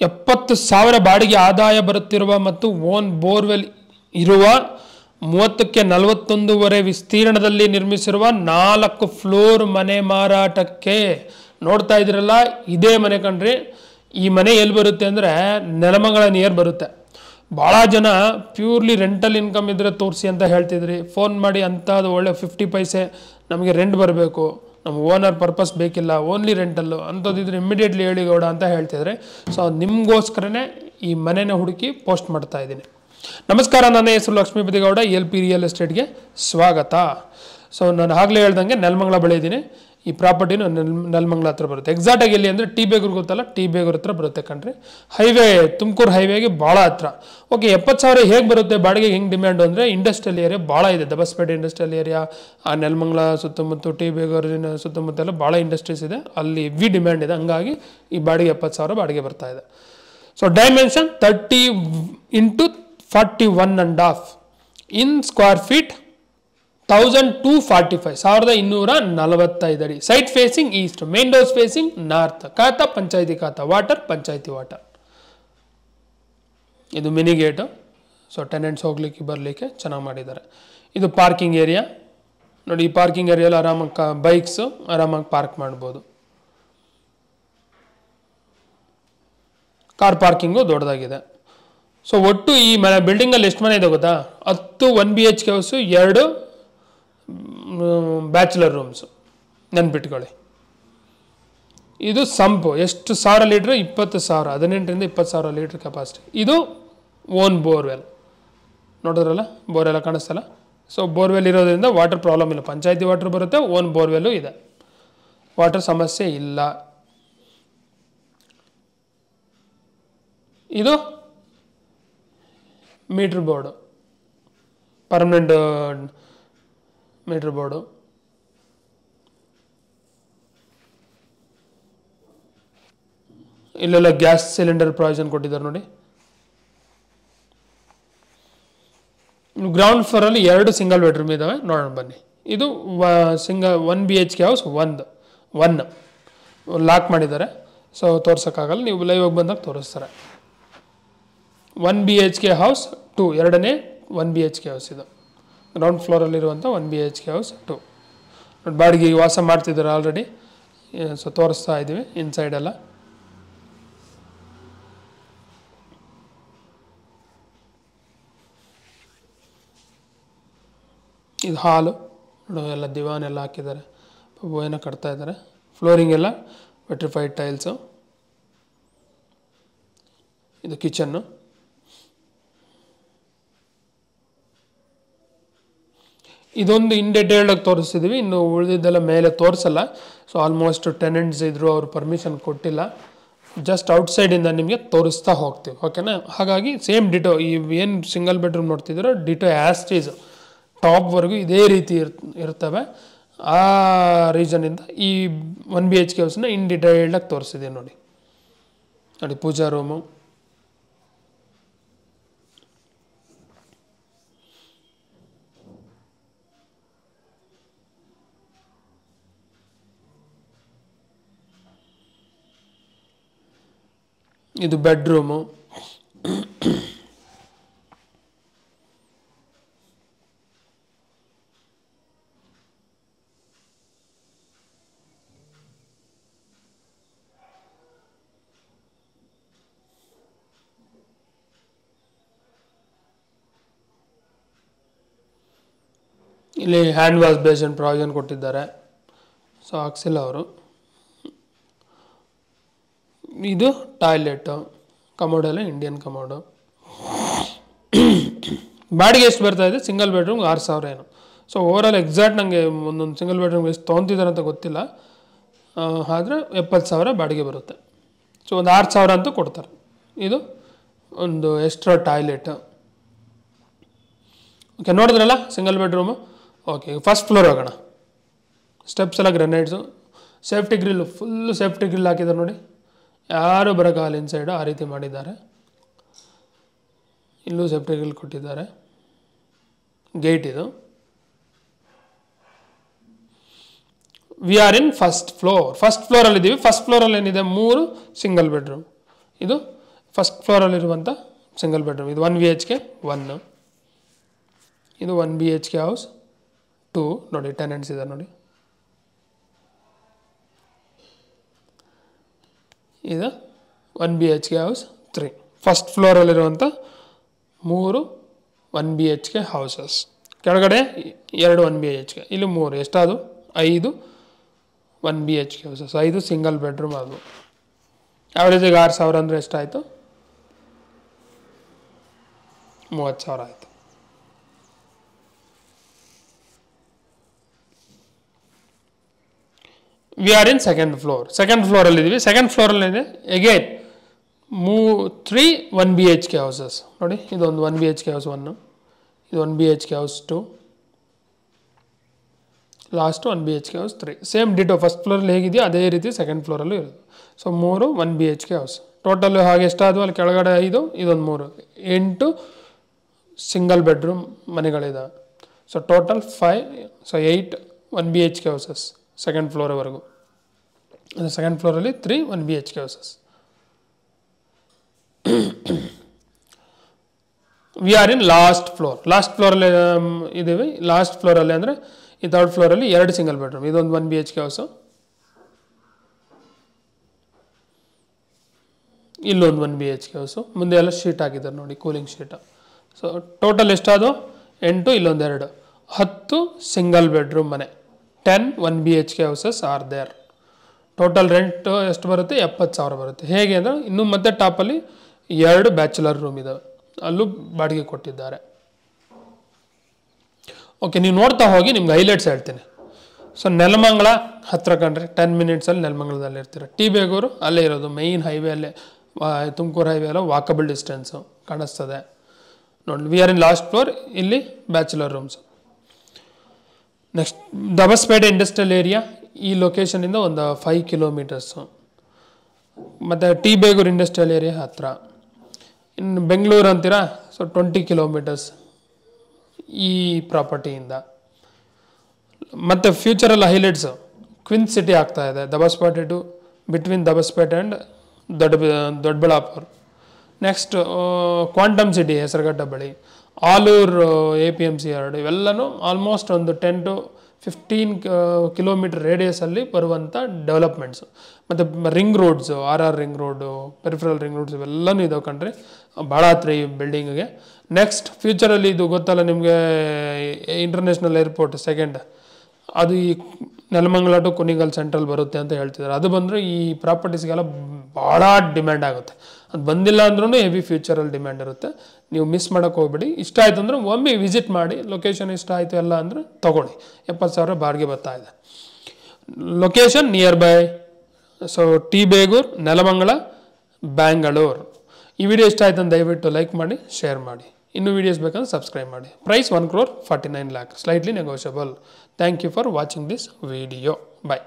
70,000 ಬಾಡಿಗೆ ಆದಾಯ ಬರುತ್ತಿರುವ ಮತ್ತು ಓನ್ ಬೋರ್ವೆಲ್ ಇರುವ 30ಕ್ಕೆ 41.5 ವಿಸ್ತೀರ್ಣದಲ್ಲಿ ನಿರ್ಮಿಸಿರುವ 4 ಫ್ಲೋರ್ ಮನೆ ಮಾರಾಟಕ್ಕೆ. ನೋಡ್ತಾ ಇದ್ದೀರಲ್ಲ, ಇದೇ ಮನೆ ಕಣ್ರಿ. ಈ ಮನೆ ಎಲ್ಲಿ ಬರುತ್ತೆ ಅಂದರೆ ನೆಲಮಂಗಲ ನಿಯರ್ ಬರುತ್ತೆ. ಭಾಳ ಜನ ಪ್ಯೂರ್ಲಿ ರೆಂಟಲ್ ಇನ್ಕಮ್ ಇದ್ದರೆ ತೋರಿಸಿ ಅಂತ ಹೇಳ್ತಿದ್ರಿ. ಫೋನ್ ಮಾಡಿ ಅಂಥದ್ದು ಒಳ್ಳೆ 50 ಪೈಸೆ ನಮಗೆ ರೆಂಟ್ ಬರಬೇಕು, ನಮ್ಮ ಓನರ್ ಪರ್ಪಸ್ ಬೇಕಿಲ್ಲ, ಓನ್ಲಿ ರೆಂಟಲ್ಲು ಅಂಥದ್ದಿದ್ರೆ ಇಮ್ಮಿಡಿಯೇಟ್ಲಿ ಹೇಳಿ ಗೌಡ ಅಂತ ಹೇಳ್ತಿದ್ರೆ. ಸೊ ನಿಮಗೋಸ್ಕರನೇ ಈ ಮನೆನ ಹುಡುಕಿ ಪೋಸ್ಟ್ ಮಾಡ್ತಾ ಇದ್ದೀನಿ. ನಮಸ್ಕಾರ, ನನ್ನ ಹೆಸರು ಲಕ್ಷ್ಮೀಪತಿ ಗೌಡ, LP ರಿಯಲ್ ಎಸ್ಟೇಟ್ಗೆ ಸ್ವಾಗತ. ಸೊ ನಾನು ಆಗಲೇ ಹೇಳ್ದಂಗೆ ನೆಲಮಂಗಲ ಬಳಿ ಇದ್ದೀನಿ. ಈ ಪ್ರಾಪರ್ಟಿನೂ ನೆಲಮಂಗಲ ಹತ್ರ ಬರುತ್ತೆ. ಎಕ್ಸಾಕ್ಟಾಗಿ ಎಲ್ಲಿ ಅಂದರೆ ಟಿ ಬೇಗೂರು ಗೊತ್ತಲ್ಲ, ಟಿ ಬೇಗೂರು ಹತ್ರ ಬರುತ್ತೆ ಕಣ್ರಿ. ಹೈವೇ, ತುಮಕೂರು ಹೈವೇಗೆ ಭಾಳ ಹತ್ರ. ಓಕೆ, 70,000 ಹೇಗೆ ಬರುತ್ತೆ ಬಾಡಿಗೆ, ಹೆಂಗೆ ಡಿಮ್ಯಾಂಡು ಅಂದರೆ ಇಂಡಸ್ಟ್ರಿಯಲ್ ಏರಿಯಾ ಭಾಳ ಇದೆ. ದಬಸ್ಪೇಟೆ ಇಂಡಸ್ಟ್ರಿಯಲ್ ಏರಿಯಾ, ಆ ನೆಲಮಂಗಲ ಸುತ್ತಮುತ್ತ, ಟಿ ಬೇಗೂರಿನ ಸುತ್ತಮುತ್ತ ಎಲ್ಲ ಭಾಳ ಇಂಡಸ್ಟ್ರೀಸ್ ಇದೆ. ಅಲ್ಲಿ ಹೆವಿ ಡಿಮ್ಯಾಂಡ್ ಇದೆ. ಹಂಗಾಗಿ ಈ ಬಾಡಿಗೆ 70,000 ಬಾಡಿಗೆ ಬರ್ತಾ ಇದೆ. ಸೊ ಡೈಮೆನ್ಷನ್ 30 × 41.5 ಇನ್ ಸ್ಕ್ವೇರ್ ಫೀಟ್ 1245, 1245 ಅಡಿ. Site facing East, main doors facing north. ಖಾತಾ ಪಂಚಾಯತಿ ಖಾತಾ, ವಾಟರ್ ಪಂಚಾಯತಿ ವಾಟರ್. ಇದು ಮಿನಿ ಗೇಟು. ಸೊ ಟೆನೆಂಟ್ಸ್ ಹೋಗ್ಲಿಕ್ಕೆ ಬರಲಿಕ್ಕೆ ಚೆನ್ನಾಗಿ ಮಾಡಿದ್ದಾರೆ. ಇದು ಪಾರ್ಕಿಂಗ್ ಏರಿಯಾ ನೋಡಿ. ಈ ಪಾರ್ಕಿಂಗ್ ಏರಿಯಲ್ಲಿ ಆರಾಮಾಗಿ ಬೈಕ್ಸು ಆರಾಮಾಗಿ ಪಾರ್ಕ್ ಮಾಡ್ಬೋದು. ಕಾರ್ ಪಾರ್ಕಿಂಗು ದೊಡ್ಡದಾಗಿದೆ. ಸೊ ಒಟ್ಟು ಈ ಮನೆ ಬಿಲ್ಡಿಂಗಲ್ಲಿ ಎಷ್ಟು ಮನೆ ಇದೆ ಗೊತ್ತಾ? 10 1 BHK ಹೌಸು, 2 ಬ್ಯಾಚುಲರ್ ರೂಮ್ಸು. ನೆನ್ಪಿಟ್ಕೊಳ್ಳಿ. ಇದು ಸಂಪು ಎಷ್ಟು 1000 ಲೀಟ್ರ್, 20,000, 18ರಿಂದ 20,000 ಲೀಟ್ರ್ ಕೆಪಾಸಿಟಿ. ಇದು ಓನ್ ಬೋರ್ವೆಲ್. ನೋಡಿದ್ರಲ್ಲ, ಬೋರ್ವೆಲ್ಲ ಕಾಣಿಸ್ತಲ್ಲ. ಸೊ ಬೋರ್ವೆಲ್ ಇರೋದ್ರಿಂದ ವಾಟರ್ ಪ್ರಾಬ್ಲಮ್ ಇಲ್ಲ. ಪಂಚಾಯತಿ ವಾಟರ್ ಬರುತ್ತೆ, ಓನ್ ಬೋರ್ವೆಲ್ಲು ಇದೆ, ವಾಟರ್ ಸಮಸ್ಯೆ ಇಲ್ಲ. ಇದು meter board, permanent meter board. ಇಲ್ಲೆಲ್ಲ ಗ್ಯಾಸ್ ಸಿಲಿಂಡರ್ ಪ್ರಾವಿಷನ್ ಕೊಟ್ಟಿದ್ದಾರೆ ನೋಡಿ. ಗ್ರೌಂಡ್ ಫ್ಲೋರಲ್ಲಿ 2 ಸಿಂಗಲ್ ಬೆಡ್ರೂಮ್ ಇದ್ದಾವೆ. ನೋಡೋಣ ಬನ್ನಿ. ಇದು1 BHK ಹೌಸ್, ಒನ್ ಲಾಕ್ ಮಾಡಿದ್ದಾರೆ. ಸೊ ತೋರ್ಸೋಕ್ಕಾಗಲ್ಲ, ನೀವು ಲೈವ್ ಆಗಿ ಬಂದಾಗ ತೋರಿಸ್ತಾರೆ. 1 BHK ಹೌಸ್ 2, ಎರಡನೇ 1 BHK ಹೌಸ್ ಇದು. ಗ್ರೌಂಡ್ ಫ್ಲೋರಲ್ಲಿರುವಂಥ 1 BHK ಹೌಸ್ 2 ನೋಡಿ. ಬಾಡಿಗೆ ವಾಸ ಮಾಡ್ತಿದ್ದಾರೆ ಆಲ್ರೆಡಿ. ಸೊ ತೋರಿಸ್ತಾ ಇದ್ದೀವಿ ಇನ್ಸೈಡ್ ಎಲ್ಲ. ಇದು ಹಾಲು ನೋಡಿ, ಎಲ್ಲ ದಿವಾನ್ ಎಲ್ಲ ಹಾಕಿದ್ದಾರೆ, ಏನೋ ಕಟ್ತಾ ಇದ್ದಾರೆ. ಫ್ಲೋರಿಂಗ್ ಎಲ್ಲ ವೆಟ್ರಿಫೈಡ್ ಟೈಲ್ಸು. ಇದು ಕಿಚನ್ನು. ಇದೊಂದು ಇನ್ ಡೀಟೇಲ್ಡಾಗಿ ತೋರಿಸ್ತಿದ್ದೀವಿ, ಇನ್ನು ಉಳಿದಿದ್ದೆಲ್ಲ ಮೇಲೆ ತೋರಿಸಲ್ಲ. ಸೊ ಆಲ್ಮೋಸ್ಟ್ ಟೆನೆಂಟ್ಸ್ ಇದ್ದರು, ಅವರು ಪರ್ಮಿಷನ್ ಕೊಟ್ಟಿಲ್ಲ. ಜಸ್ಟ್ ಔಟ್ಸೈಡಿಂದ ನಿಮಗೆ ತೋರಿಸ್ತಾ ಹೋಗ್ತೀವಿ, ಓಕೆನಾ? ಹಾಗಾಗಿ ಸೇಮ್ ಡಿಟೋ, ಈ ಏನು ಸಿಂಗಲ್ ಬೆಡ್ರೂಮ್ ನೋಡ್ತಿದ್ದೀರೋ ಡಿಟೋ ಆ್ಯಸ್ಟೀಸ್ ಟಾಪ್ವರೆಗೂ ಇದೇ ರೀತಿ ಇರ್ತವೆ. ಆ ರೀಸನಿಂದ ಈ 1 BHK ಹೌಸ್ನ ಇನ್ ಡೀಟೇಲ್ಡಾಗಿ ತೋರಿಸಿದ್ದೀವಿ ನೋಡಿ. ನೋಡಿ ಪೂಜಾ ರೂಮು, ಇದು ಬೆಡ್ರೂಮು. ಇಲ್ಲಿ ಹ್ಯಾಂಡ್ ವಾಶ್ ಬೇಸಿನ್ ಪ್ರಾವಿಷನ್ ಕೊಟ್ಟಿದ್ದಾರೆ. ಸೊ ಹಾಕ್ಸಿಲ್ಲ ಅವರು. ಇದು ಟಾಯ್ಲೆಟು, ಕಮೋಡೆಲ್ಲ ಇಂಡಿಯನ್ ಕಮೋಡು. ಬಾಡಿಗೆ ಎಷ್ಟು ಬರ್ತಾ ಇದೆ? ಸಿಂಗಲ್ ಬೆಡ್ರೂಮ್ಗೆ 6,000 ಏನು. ಸೊ ಓವರಾಲ್ ಎಕ್ಸಾಕ್ಟ್ ನನಗೆ ಒಂದೊಂದು ಸಿಂಗಲ್ ಬೆಡ್ರೂಮ್ಗೆ ಎಷ್ಟು ತೊಗೊತಿದ್ದಾರೆ ಅಂತ ಗೊತ್ತಿಲ್ಲ, ಆದರೆ 70,000 ಬಾಡಿಗೆ ಬರುತ್ತೆ. ಸೊ ಒಂದು 6,000 ಅಂತೂ ಕೊಡ್ತಾರೆ. ಇದು ಒಂದು ಎಕ್ಸ್ಟ್ರಾ ಟಾಯ್ಲೆಟು. ಓಕೆ, ನೋಡಿದ್ರಲ್ಲ single bedroom. Okay, first floor ಹೋಗೋಣ. ಸ್ಟೆಪ್ಸ್ ಎಲ್ಲ granites, safety grill, full safety grill ಹಾಕಿದ್ದಾರೆ ನೋಡಿ. ಯಾರು ಬರೋಕ್ಕಾಗಲ್ಲ ಇನ್ಸೈಡು, ಆ ರೀತಿ ಮಾಡಿದ್ದಾರೆ. ಇಲ್ಲೂ ಸೇಫ್ಟಿ ಗ್ರಿಲ್ ಕೊಟ್ಟಿದ್ದಾರೆ. ಗೇಟ್ ಇದು. ವಿ ಆರ್ ಇನ್ ಫಸ್ಟ್ ಫ್ಲೋರಲ್ಲಿದ್ದೀವಿ. ಫಸ್ಟ್ ಫ್ಲೋರಲ್ಲಿ ಏನಿದೆ? 3 ಸಿಂಗಲ್ ಬೆಡ್ರೂಮ್. ಇದು ಫಸ್ಟ್ ಫ್ಲೋರಲ್ಲಿರುವಂಥ ಸಿಂಗಲ್ ಬೆಡ್ರೂಮ್. ಇದು 1 BHK 1, ಇದು 1 BHK ಹೌಸ್ 2. ನೋಡಿ ಟೆನೆಂಟ್ಸ್ ಇದೆ ನೋಡಿ. ಇದು 1 BHK ಹೌಸ್ 3. ಫಸ್ಟ್ ಫ್ಲೋರಲ್ಲಿರುವಂಥ 3 1 BHK ಹೌಸಸ್. ಕೆಳಗಡೆ 2 1 BHK, ಇಲ್ಲಿ 3, ಎಷ್ಟಾದವು 5 1 BHK ಹೌಸಸ್, 5 ಸಿಂಗಲ್ ಬೆಡ್ರೂಮ್ ಅದು. ಆವ್ರೇಜಿಗೆ 6,000 ಅಂದರೆ ಎಷ್ಟಾಯಿತು? 30,000 ಆಯಿತು. We are in second floor. Second ಫ್ಲೋರಲ್ಲಿದ್ದೀವಿ. ಸೆಕೆಂಡ್ ಫ್ಲೋರಲ್ಲಿದೆ ಅಗೇನ್ 3 1 BHK ಹೌಸಸ್. ನೋಡಿ ಇದೊಂದು 1 BHK ಹೌಸ್ 1, ಇದು 1 BHK house 2, last 1 BHK house 3. Same ditto first ಫ್ಲೋರಲ್ಲಿ ಹೇಗಿದೆಯೋ ಅದೇ ರೀತಿ ಸೆಕೆಂಡ್ ಫ್ಲೋರಲ್ಲೂ ಇರೋದು. So 3 1 BHK house. ಟೋಟಲ್ ಹಾಗೆ ಎಷ್ಟಾದವು? ಅಲ್ಲಿ ಕೆಳಗಡೆ 5, ಇದೊಂದು 3, 8 ಸಿಂಗಲ್ ಬೆಡ್ರೂಮ್ ಮನೆಗಳಿದಾವೆ. So total 5, so 8 1 BHK houses second ಫ್ಲೋರ್ವರೆಗೂ. ಸೆಕೆಂಡ್ ಫ್ಲೋರಲ್ಲಿ 3 1 BHK houses. We are in last floor. Last ಫ್ಲೋರಲ್ಲಿ ಇದ್ದೀವಿ. ಲಾಸ್ಟ್ ಫ್ಲೋರಲ್ಲಿ ಅಂದರೆ ಈ ಥರ್ಡ್ ಫ್ಲೋರಲ್ಲಿ 2 ಸಿಂಗಲ್ ಬೆಡ್ರೂಮ್. ಇದೊಂದು 1 BHK ಹೌಸು, ಇಲ್ಲೊಂದು 1 BHK ಹೌಸು. ಮುಂದೆ ಎಲ್ಲ ಶೀಟ್ ಹಾಕಿದ್ದಾರೆ ನೋಡಿ, ಕೂಲಿಂಗ್ ಶೀಟ್. ಸೊ ಟೋಟಲ್ ಎಷ್ಟಾದವು? 8, ಇಲ್ಲೊಂದು 2, 10 ಸಿಂಗಲ್ ಬೆಡ್ರೂಮ್ ಮನೆ. 10 1 BHK houses are there. Total rent ಎಷ್ಟು ಬರುತ್ತೆ? 70,000 ಬರುತ್ತೆ. ಹೇಗೆ ಅಂದರೆ ಇನ್ನು ಮತ್ತೆ ಟಾಪಲ್ಲಿ 2 ಬ್ಯಾಚುಲರ್ ರೂಮ್ ಇದ್ದಾವೆ, ಅಲ್ಲೂ ಬಾಡಿಗೆ ಕೊಟ್ಟಿದ್ದಾರೆ. ಓಕೆ, ನೀವು ನೋಡ್ತಾ ಹೋಗಿ ನಿಮ್ಗೆ ಹೈಲೈಟ್ಸ್ ಹೇಳ್ತೀನಿ. ಸೊ ನೆಲಮಂಗಲ ಹತ್ತಿರ ಕಂಡ್ರೆ 10 ಮಿನಿಟ್ಸಲ್ಲಿ ನೆಲಮಂಗಲದಲ್ಲಿ ಇರ್ತೀರ. ಟಿ ಬೇಗೂರು ಅಲ್ಲೇ ಇರೋದು, ಮೈನ್ ಹೈವೇ ಅಲ್ಲೇ, ತುಮಕೂರು ಹೈವೇ ಎಲ್ಲ ವಾಕಬಲ್ ಡಿಸ್ಟೆನ್ಸು ಕಾಣಿಸ್ತದೆ ನೋಡಿ. We are in last floor. ಇಲ್ಲಿ bachelor rooms. Next Dabaspete industrial area. ಈ ಲೊಕೇಶನಿಂದ ಒಂದು 5 ಕಿಲೋಮೀಟರ್ಸು. ಮತ್ತು ಟಿ ಬೇಗೂರು ಇಂಡಸ್ಟ್ರಿಯಲ್ ಏರಿಯಾ ಹತ್ತಿರ. ಇನ್ನು ಬೆಂಗಳೂರು ಅಂತೀರಾ, ಸೊ 20 ಕಿಲೋಮೀಟರ್ಸ್ ಈ ಪ್ರಾಪರ್ಟಿಯಿಂದ. ಮತ್ತು ಫ್ಯೂಚರಲ್ಲಿ ಹೈಲೈಟ್ಸು ಕ್ವಿನ್ ಸಿಟಿ ಆಗ್ತಾ ಇದೆ, Dabaspete to between Dabaspete and Doddaballapur. Next Quantum City Hesaraghatta ಬಳಿ, ಆಲೂರು APMC 2, ಇವೆಲ್ಲನೂ ಆಲ್ಮೋಸ್ಟ್ ಒಂದು 10 to 15 ಕಿಲೋಮೀಟರ್ ರೇಡಿಯಸಲ್ಲಿ ಬರುವಂಥ ಡೆವಲಪ್ಮೆಂಟ್ಸು. ಮತ್ತು ring roads, RR ring road, peripheral ring roads ಇವೆಲ್ಲನೂ ಇದಾವೆ ಕಣ್ರಿ, ಭಾಳ ಹತ್ರ ಈ ಬಿಲ್ಡಿಂಗಿಗೆ. ನೆಕ್ಸ್ಟ್ ಫ್ಯೂಚರಲ್ಲಿ ಇದು ಗೊತ್ತಲ್ಲ ನಿಮಗೆ, ಇಂಟರ್ನ್ಯಾಷನಲ್ ಏರ್ಪೋರ್ಟ್ ಸೆಕೆಂಡ್, ಅದು ಈ ನೆಲಮಂಗಲ ಟು ಕುಣಿಗಲ್ ಸೆಂಟ್ರಲ್ ಬರುತ್ತೆ ಅಂತ ಹೇಳ್ತಿದ್ದಾರೆ. ಅದು ಬಂದರೆ ಈ ಪ್ರಾಪರ್ಟೀಸ್ಗೆಲ್ಲ ಭಾಳ ಡಿಮ್ಯಾಂಡ್ ಆಗುತ್ತೆ. ಅದು ಬಂದಿಲ್ಲ ಅಂದ್ರೂ ಹೆವಿ ಫ್ಯೂಚರಲ್ಲಿ ಡಿಮ್ಯಾಂಡ್ ಇರುತ್ತೆ. ನೀವು ಮಿಸ್ ಮಾಡೋಕ್ಕೆ ಹೋಗ್ಬೇಡಿ. ಇಷ್ಟ ಆಯಿತು ಅಂದರೆ ಒಮ್ಮೆ ವಿಸಿಟ್ ಮಾಡಿ, ಲೊಕೇಶನ್ ಇಷ್ಟ ಆಯಿತು ಎಲ್ಲ ಅಂದರೆ ತೊಗೊಳ್ಳಿ. 70,000 ಬಾಡಿಗೆ ಬರ್ತಾ ಇದೆ. Location near by, so T Begur, Nelamangala, Bengaluru. ಈ ವಿಡಿಯೋ ಇಷ್ಟ ಆಯ್ತು ಅಂತ ದಯವಿಟ್ಟು ಲೈಕ್ ಮಾಡಿ, ಶೇರ್ ಮಾಡಿ. ಇನ್ನೂ ವೀಡಿಯೋಸ್ ಬೇಕಂದ್ರೆ ಸಬ್ಸ್ಕ್ರೈಬ್ ಮಾಡಿ. Price 1,49,00,000, slightly negotiable. Thank you for watching this video. Bye.